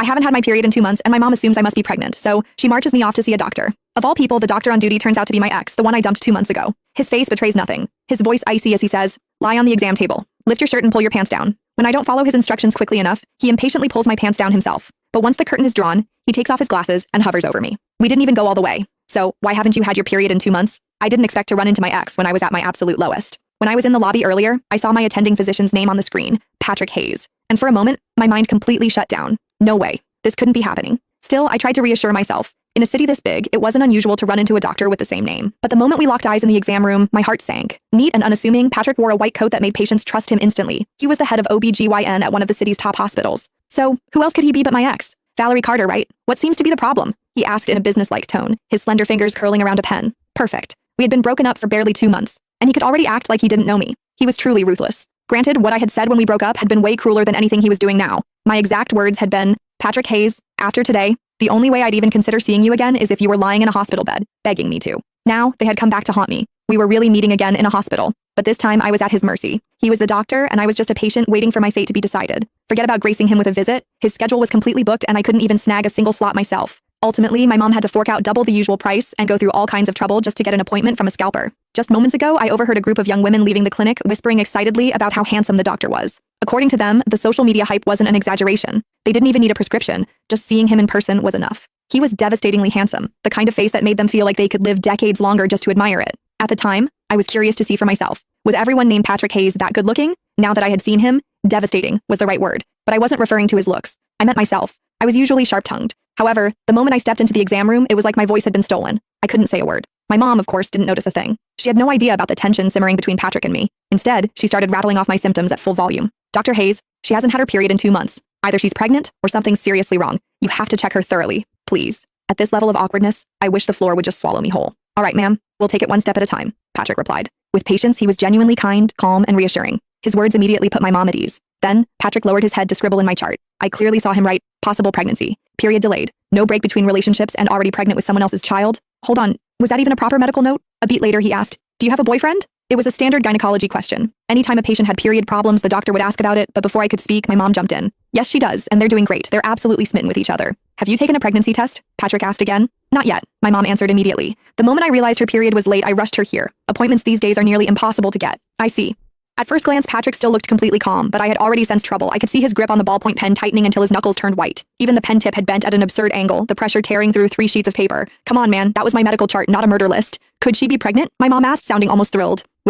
I haven't had my period in 2 months, and my mom assumes I must be pregnant, so she marches me off to see a doctor. Of all people, the doctor on duty turns out to be my ex, the one I dumped 2 months ago. His face betrays nothing. His voice icy as he says, "Lie on the exam table. Lift your shirt and pull your pants down." When I don't follow his instructions quickly enough, he impatiently pulls my pants down himself. But once the curtain is drawn, he takes off his glasses and hovers over me. We didn't even go all the way. "So, why haven't you had your period in 2 months?" I didn't expect to run into my ex when I was at my absolute lowest. When I was in the lobby earlier, I saw my attending physician's name on the screen, Patrick Hayes. And for a moment, my mind completely shut down. No way. This couldn't be happening. Still, I tried to reassure myself. In a city this big, it wasn't unusual to run into a doctor with the same name. But the moment we locked eyes in the exam room, my heart sank. Neat and unassuming, Patrick wore a white coat that made patients trust him instantly. He was the head of OB/GYN at one of the city's top hospitals. So, who else could he be but my ex? Valerie Carter, right? What seems to be the problem? He asked in a businesslike tone, his slender fingers curling around a pen. Perfect. We had been broken up for barely 2 months, and he could already act like he didn't know me. He was truly ruthless. Granted, what I had said when we broke up had been way crueler than anything he was doing now. My exact words had been, "Patrick Hayes, after today, the only way I'd even consider seeing you again is if you were lying in a hospital bed, begging me to." Now, they had come back to haunt me. We were really meeting again in a hospital. But this time, I was at his mercy. He was the doctor, and I was just a patient waiting for my fate to be decided. Forget about gracing him with a visit. His schedule was completely booked, and I couldn't even snag a single slot myself. Ultimately, my mom had to fork out double the usual price and go through all kinds of trouble just to get an appointment from a scalper. Just moments ago, I overheard a group of young women leaving the clinic whispering excitedly about how handsome the doctor was. According to them, the social media hype wasn't an exaggeration. They didn't even need a prescription. Just seeing him in person was enough. He was devastatingly handsome, the kind of face that made them feel like they could live decades longer just to admire it. At the time, I was curious to see for myself. Was everyone named Patrick Hayes that good looking? Now that I had seen him, devastating was the right word. But I wasn't referring to his looks. I meant myself. I was usually sharp-tongued. However, the moment I stepped into the exam room, it was like my voice had been stolen. I couldn't say a word. My mom, of course, didn't notice a thing. She had no idea about the tension simmering between Patrick and me. Instead, she started rattling off my symptoms at full volume. "Dr. Hayes, she hasn't had her period in 2 months. Either she's pregnant or something's seriously wrong. You have to check her thoroughly, please." At this level of awkwardness, I wish the floor would just swallow me whole. "All right, ma'am, we'll take it one step at a time," Patrick replied. With patience, he was genuinely kind, calm, and reassuring. His words immediately put my mom at ease. Then, Patrick lowered his head to scribble in my chart. I clearly saw him write, "Possible pregnancy. Period delayed. No break between relationships and already pregnant with someone else's child." Hold on, was that even a proper medical note? A beat later, he asked, "Do you have a boyfriend?" It was a standard gynecology question. Anytime a patient had period problems, the doctor would ask about it, but before I could speak, my mom jumped in. "Yes, she does, and they're doing great. They're absolutely smitten with each other." "Have you taken a pregnancy test?" Patrick asked again. "Not yet," my mom answered immediately. "The moment I realized her period was late, I rushed her here. Appointments these days are nearly impossible to get." "I see." At first glance, Patrick still looked completely calm, but I had already sensed trouble. I could see his grip on the ballpoint pen tightening until his knuckles turned white. Even the pen tip had bent at an absurd angle, the pressure tearing through 3 sheets of paper. "Come on, man, that was my medical chart, not a murder list." "Could she be pregnant?" my mom asked, sounding almost thrilled.